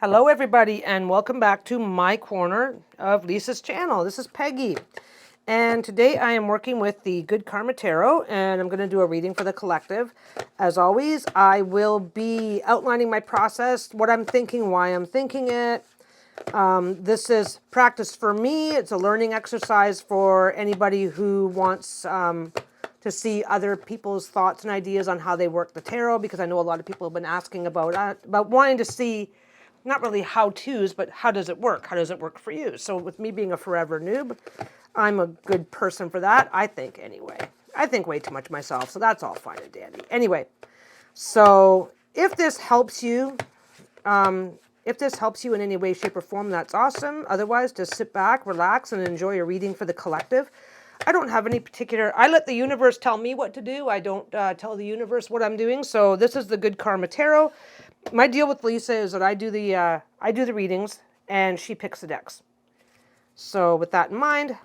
Hello everybody and welcome back to my corner of Lisa's channel. This is Peggy and today I am working with the Good Karma Tarot and I'm going to do a reading for the collective. As always, I will be outlining my process, what I'm thinking, why I'm thinking it. This is practice for me. It's a learning exercise for anybody who wants to see other people's thoughts and ideas on how they work the tarot, because I know a lot of people have been asking about wanting to see not really how-tos, but how does it work? How does it work for you? So with me being a forever noob, I'm a good person for that, I think anyway. I think way too much myself, so that's all fine and dandy. Anyway, so if this helps you, in any way, shape, or form, that's awesome. Otherwise, just sit back, relax, and enjoy a reading for the collective. I don't have any particular, I let the universe tell me what to do. I don't tell the universe what I'm doing. So this is the Good Karma Tarot. My deal with Lisa is that I do the readings and she picks the decks. So with that in mind,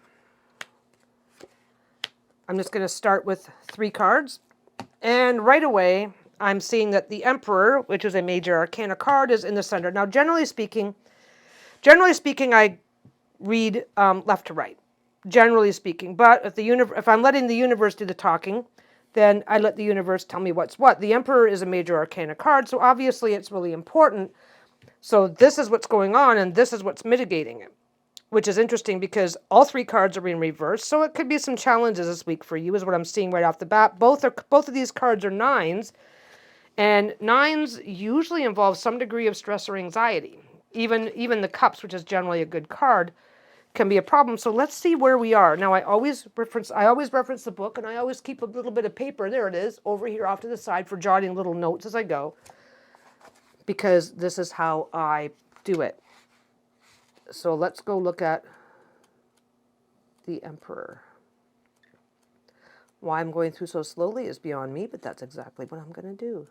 I'm just going to start with 3 cards. And right away, I'm seeing that the Emperor, which is a major arcana card, is in the center. Now, generally speaking, I read left to right. Generally speaking, but if I'm letting the universe do the talking, then I let the universe tell me what's what. The Emperor is a major arcana card, so obviously it's really important. So this is what's going on, and this is what's mitigating it, which is interesting because all 3 cards are in reverse, so it could be some challenges this week for you, is what I'm seeing right off the bat. Both of these cards are 9s, and 9s usually involve some degree of stress or anxiety. Even the Cups, which is generally a good card, can be a problem. So let's see where we are. Now I always reference the book, and I always keep a little bit of paper, there it is, over here off to the side for jotting little notes as I go, because this is how I do it. So let's go look at the Emperor. Why I'm going through so slowly is beyond me, but that's exactly what I'm going to do.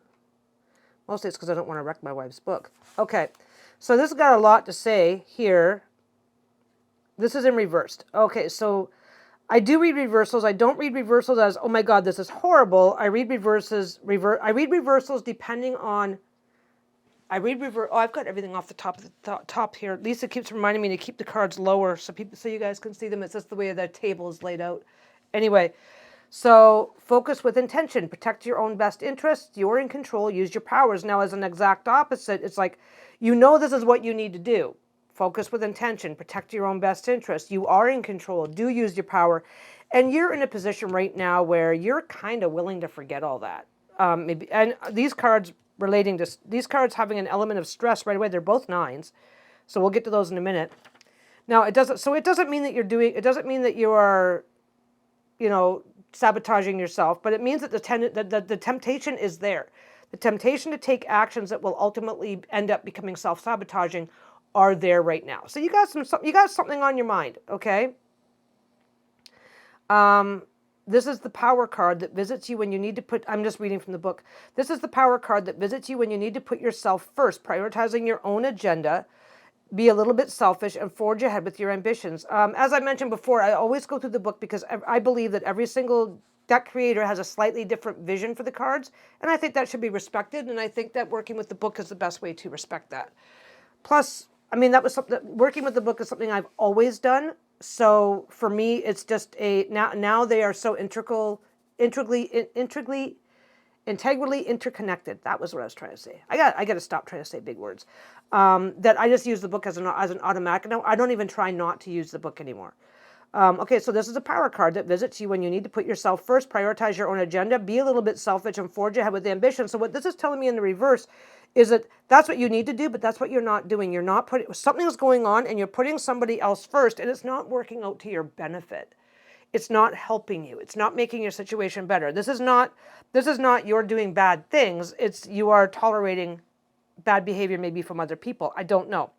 Mostly it's because I don't want to wreck my wife's book. Okay, so this has got a lot to say here. This is in reversed. Okay, so I do read reversals. I don't read reversals as, oh my God, this is horrible. I read reversals depending on, oh, I've got everything off the top here. Lisa keeps reminding me to keep the cards lower so you guys can see them. It's just the way the table is laid out. Anyway, so focus with intention. Protect your own best interests. You're in control. Use your powers. Now, as an exact opposite, it's like, this is what you need to do. Focus with intention. Protect your own best interest. You are in control. Do use your power. And you're in a position right now where you're kind of willing to forget all that. And these cards having an element of stress right away, they're both 9s. So we'll get to those in a minute. Now, it doesn't mean that you are, sabotaging yourself, but it means that the temptation is there. The temptation to take actions that will ultimately end up becoming self-sabotaging are there right now. So you got something on your mind, okay? This is the Power card that visits you when you need to put, I'm just reading from the book. This is the Power card that visits you when you need to put yourself first, prioritizing your own agenda, be a little bit selfish, and forge ahead with your ambitions. As I mentioned before, I always go through the book because I believe that every single deck creator has a slightly different vision for the cards, and I think that should be respected, and I think that working with the book is the best way to respect that. Plus, that was something, working with the book is something I've always done. So for me, it's just now they are so integrally interconnected. That was what I was trying to say. I got to stop trying to say big words. That I just use the book as an automatic. No, I don't even try not to use the book anymore. Okay, so this is a Power card that visits you when you need to put yourself first, prioritize your own agenda, be a little bit selfish, and forge ahead with ambition. So what this is telling me in the reverse is that that's what you need to do, but that's what you're not doing. You're not putting, something's going on and you're putting somebody else first, and it's not working out to your benefit. It's not helping you. It's not making your situation better. This is not you're doing bad things. It's you are tolerating bad behavior maybe from other people. I don't know.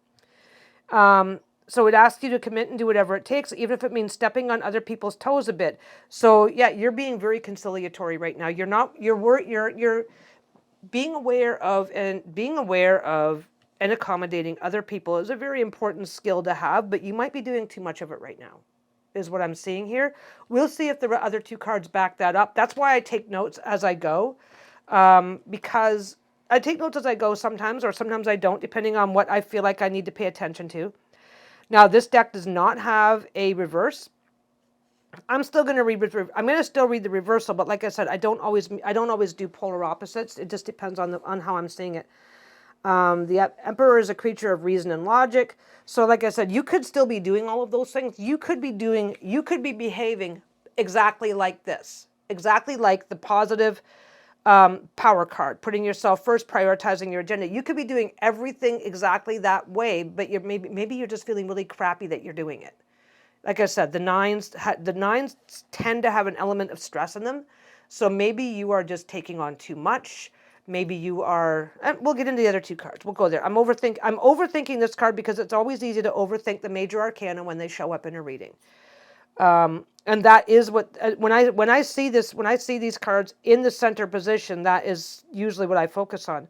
So it asks you to commit and do whatever it takes, even if it means stepping on other people's toes a bit. So yeah, you're being very conciliatory right now. You're being aware of and accommodating other people is a very important skill to have, but you might be doing too much of it right now, is what I'm seeing here. We'll see if the other 2 cards back that up. That's why I take notes as I go, because I take notes as I go sometimes, or sometimes I don't, depending on what I feel like I need to pay attention to. Now, this deck does not have a reverse. I'm still going to read. I'm going to still read the reversal, but like I said, I don't always do polar opposites. It just depends on how I'm seeing it. The Emperor is a creature of reason and logic. So, like I said, you could still be doing all of those things. You could be behaving exactly like this, exactly like the positive power card, putting yourself first, prioritizing your agenda. You could be doing everything exactly that way, but maybe you're just feeling really crappy that you're doing it. Like I said, the nines tend to have an element of stress in them. So maybe you are just taking on too much. Maybe you are, and we'll get into the other two cards. We'll go there. I'm overthinking this card because it's always easy to overthink the major arcana when they show up in a reading. And that is what, when I see these cards in the center position, that is usually what I focus on.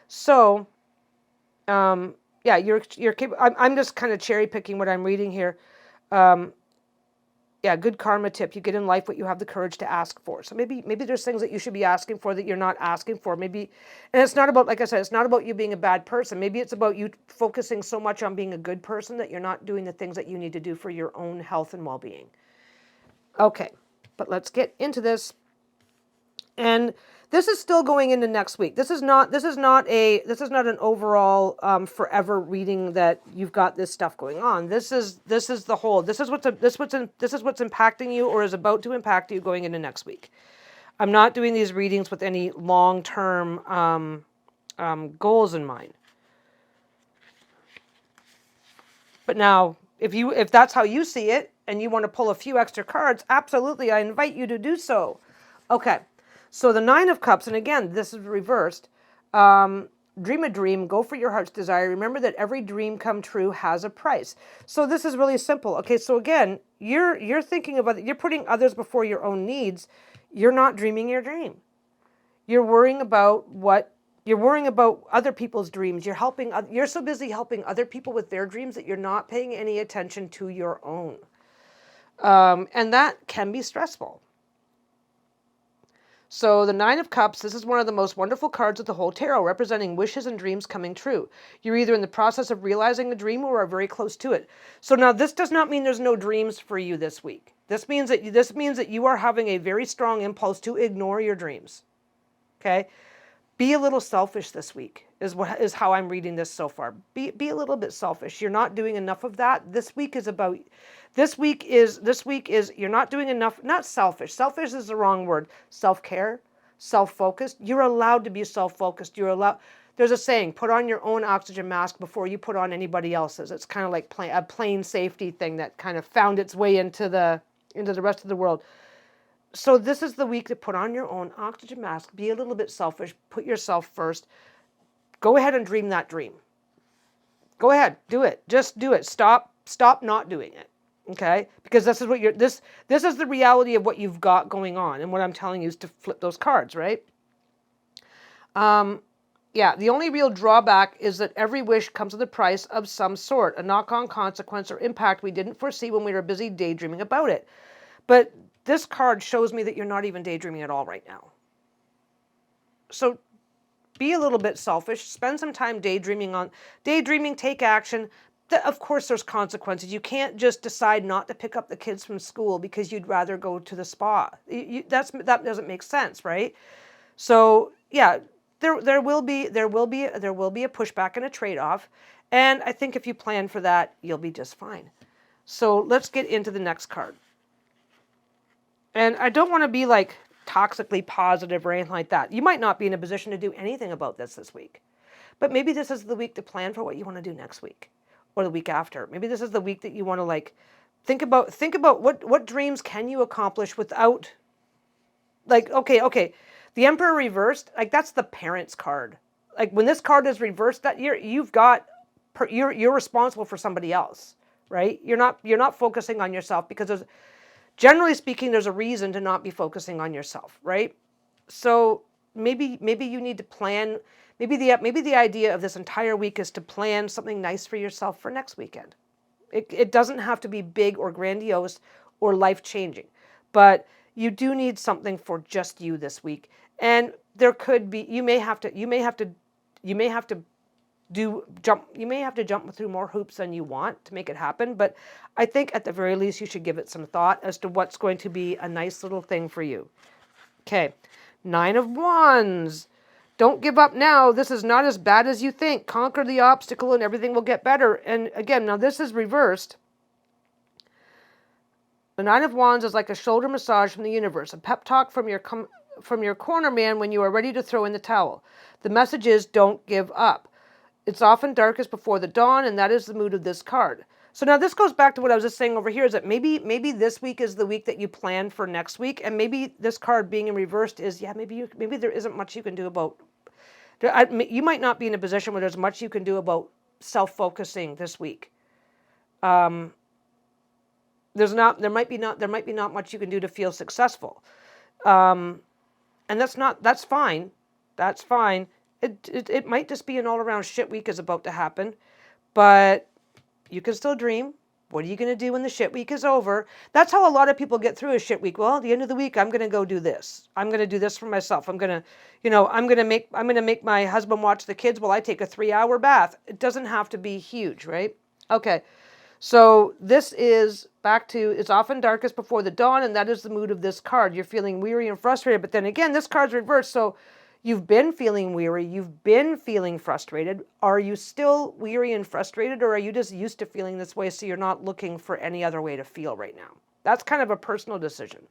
So, yeah, I'm just kind of cherry picking what I'm reading here. Yeah, good karma tip. You get in life what you have the courage to ask for. So maybe there's things that you should be asking for that you're not asking for. Maybe, and it's not about, like I said, it's not about you being a bad person. Maybe it's about you focusing so much on being a good person that you're not doing the things that you need to do for your own health and well-being. Okay, but let's get into this. And this is still going into next week. This is not an overall forever reading that you've got this stuff going on. This is the whole. This is what's impacting you or is about to impact you going into next week. I'm not doing these readings with any long-term goals in mind. But now, if that's how you see it and you want to pull a few extra cards, absolutely, I invite you to do so. Okay. So the Nine of Cups, and again, this is reversed. Dream a dream, go for your heart's desire. Remember that every dream come true has a price. So this is really simple. Okay, so again, you're thinking about, you're putting others before your own needs. You're not dreaming your dream. You're worrying about other people's dreams. You're so busy helping other people with their dreams that you're not paying any attention to your own. And that can be stressful. So the Nine of Cups, this is one of the most wonderful cards of the whole tarot, representing wishes and dreams coming true. You're either in the process of realizing a dream or are very close to it. So now this does not mean there's no dreams for you this week. This means that you are having a very strong impulse to ignore your dreams. Okay? Be a little selfish this week is how I'm reading this so far. Be a little bit selfish. You're not doing enough of that. This week is you're not doing enough, not selfish. Selfish is the wrong word. Self-care, self-focused. You're allowed to be self-focused. There's a saying, put on your own oxygen mask before you put on anybody else's. It's kind of like a plane safety thing that kind of found its way into the rest of the world. So this is the week to put on your own oxygen mask. Be a little bit selfish. Put yourself first. Go ahead and dream that dream. Go ahead. Do it. Just do it. Stop not doing it. Okay? Because this is the reality of what you've got going on. And what I'm telling you is to flip those cards, right? Yeah, the only real drawback is that every wish comes with a price of some sort, a knock-on consequence or impact we didn't foresee when we were busy daydreaming about it. But this card shows me that you're not even daydreaming at all right now. So be a little bit selfish. Spend some time daydreaming, take action. Of course, there's consequences. You can't just decide not to pick up the kids from school because you'd rather go to the spa. That doesn't make sense, right? So yeah, there will be a pushback and a trade-off. And I think if you plan for that, you'll be just fine. So let's get into the next card. And I don't want to be like toxically positive or anything like that. You might not be in a position to do anything about this week. But maybe this is the week to plan for what you want to do next week or the week after. Maybe this is the week that you want to think about what dreams can you accomplish without okay. The Emperor reversed, that's the parents card. When this card is reversed, that you're responsible for somebody else, right? You're not focusing on yourself because generally speaking, there's a reason to not be focusing on yourself, right? So maybe you need to plan. Maybe the idea of this entire week is to plan something nice for yourself for next weekend. It doesn't have to be big or grandiose or life-changing, but you do need something for just you this week. And there could be you may have to you may have to jump through more hoops than you want to make it happen, but I think at the very least you should give it some thought as to what's going to be a nice little thing for you. Okay, 9 of Wands. Don't give up now. This is not as bad as you think. Conquer the obstacle and everything will get better. And again, now this is reversed. The 9 of Wands is like a shoulder massage from the universe, a pep talk from your corner man when you are ready to throw in the towel. The message is don't give up. It's often darkest before the dawn, and that is the mood of this card. So now this goes back to what I was just saying over here, is that maybe this week is the week that you plan for next week, and maybe this card being in reversed is, maybe there isn't much you can do about, you might not be in a position where there's much you can do about self-focusing this week. There might be not much you can do to feel successful. And that's fine. That's fine. It might just be an all-around shit week is about to happen, but you can still dream. What are you going to do when the shit week is over? That's how a lot of people get through a shit week. Well, at the end of the week, I'm going to go do this. I'm going to do this for myself. I'm going to make my husband watch the kids while I take a 3-hour bath. It doesn't have to be huge, right? Okay. So this is back to, it's often darkest before the dawn, and that is the mood of this card. You're feeling weary and frustrated, but then again, this card's reversed, so you've been feeling weary, you've been feeling frustrated. Are you still weary and frustrated, or are you just used to feeling this way so you're not looking for any other way to feel right now? That's kind of a personal decision.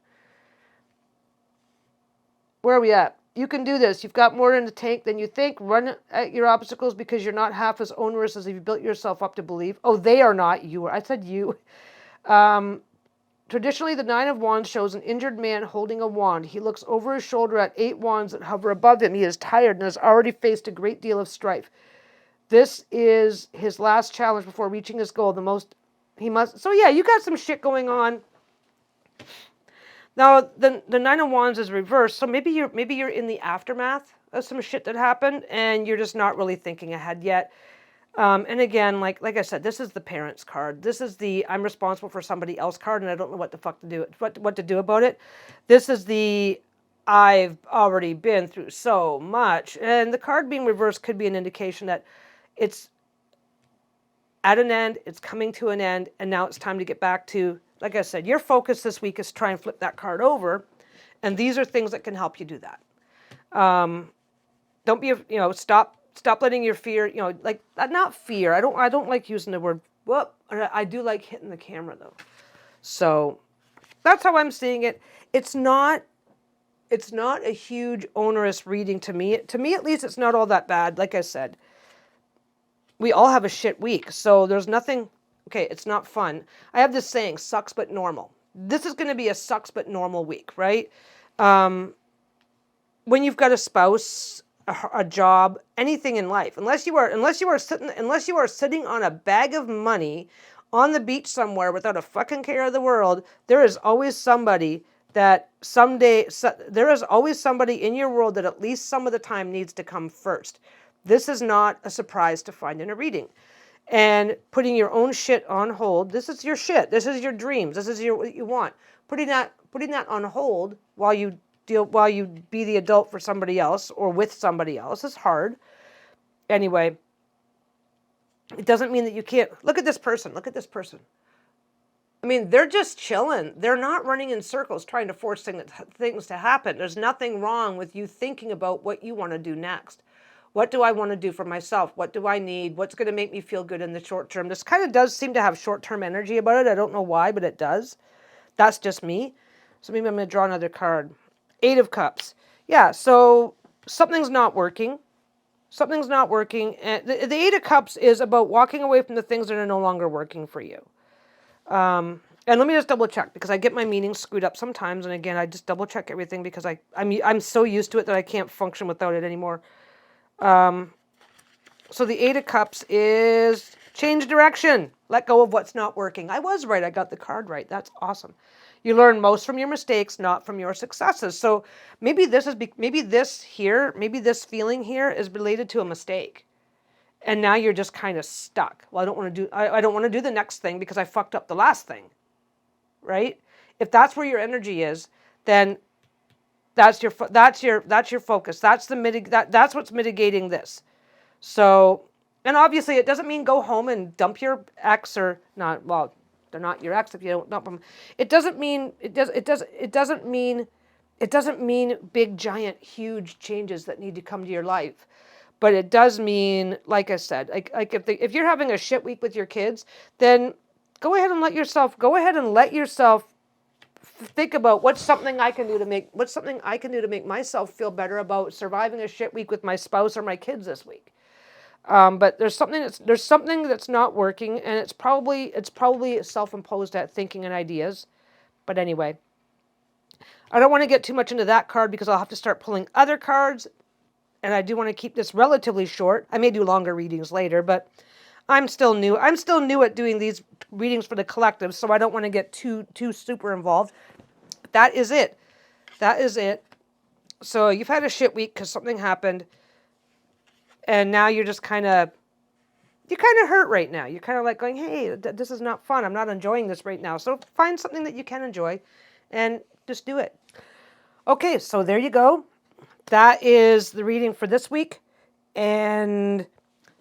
Where are we at? You can do this. You've got more in the tank than you think. Run at your obstacles because you're not half as onerous as you've built yourself up to believe. Oh, they are not. You are. I said you. Traditionally, the 9 of Wands shows an injured man holding a wand. He looks over his shoulder at 8 wands that hover above him. He is tired and has already faced a great deal of strife. This is his last challenge before reaching his goal. So yeah, you got some shit going on. Now, the 9 of Wands is reversed, so maybe you're in the aftermath of some shit that happened, and you're just not really thinking ahead yet. And again, like I said, this is the parents card. This is the I'm responsible for somebody else card, and I don't know what the fuck to do, what to do about it. This is the I've already been through so much, and the card being reversed could be an indication that it's at an end, it's coming to an end, and now it's time to get back to, like I said, your focus this week is try and flip that card over, and these are things that can help you do that. Don't be, stop letting your fear, not fear. I don't like using the word whoop. I do like hitting the camera though. So that's how I'm seeing it. It's not a huge onerous reading to me. To me, at least, it's not all that bad. Like I said, we all have a shit week, so there's nothing. Okay, it's not fun. I have this saying, sucks but normal. This is going to be a sucks but normal week, right? When you've got a spouse, a job, anything in life, unless you are sitting on a bag of money on the beach somewhere without a fucking care of the world, there is always somebody that there is always somebody in your world that at least some of the time needs to come first. This is not a surprise to find in a reading. And putting your own shit on hold. This is your shit. This is your dreams. This is what you want. Putting that on hold while you be the adult for somebody else or with somebody else is hard. Anyway, it doesn't mean that you can't. Look at this person. Look at this person. I mean, they're just chilling. They're not running in circles trying to force things to happen. There's nothing wrong with you thinking about what you want to do next. What do I want to do for myself? What do I need? What's going to make me feel good in the short term? This kind of does seem to have short-term energy about it. I don't know why, but it does. That's just me. So maybe I'm going to draw another card. 8 of Cups. Yeah, so something's not working. Something's not working. And the 8 of Cups is about walking away from the things that are no longer working for you. And let me just double check, because I get my meanings screwed up sometimes. And again, I just double check everything because I'm so used to it that I can't function without it anymore. So the 8 of Cups is change direction. Let go of what's not working. I was right. I got the card right. That's awesome. You learn most from your mistakes, not from your successes. So maybe this feeling here is related to a mistake. And now you're just kind of stuck. Well, I don't want to do the next thing because I fucked up the last thing. Right? If that's where your energy is, then that's your focus. That's what's mitigating this. So, and obviously it doesn't mean go home and dump your ex or not. Well, they're not your ex if you don't dump them. It doesn't mean it doesn't mean big, giant, huge changes that need to come to your life. But it does mean, like I said, like if you're having a shit week with your kids, then go ahead and let yourself think about what's something I can do to make myself feel better about surviving a shit week with my spouse or my kids this week. But there's something that's not working, and it's probably self-imposed at thinking and ideas. But anyway, I don't want to get too much into that card because I'll have to start pulling other cards, and I do want to keep this relatively short. I may do longer readings later, but I'm still new. I'm still new at doing these readings for the collective, so I don't want to get too super involved. That is it. That is it. So you've had a shit week because something happened, and now you're just kind of hurt right now. You're kind of like going, hey, this is not fun. I'm not enjoying this right now. So find something that you can enjoy and just do it. Okay, so there you go. That is the reading for this week. And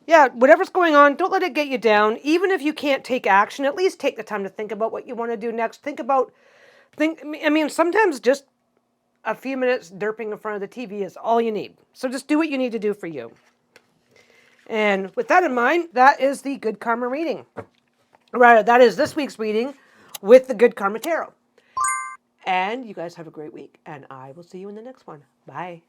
yeah, whatever's going on, don't let it get you down. Even if you can't take action, at least take the time to think about what you want to do next. I mean, sometimes just a few minutes derping in front of the TV is all you need. So just do what you need to do for you. And with that in mind, that is the Good Karma reading. Right, that is this week's reading with the Good Karma Tarot. And you guys have a great week, and I will see you in the next one. Bye.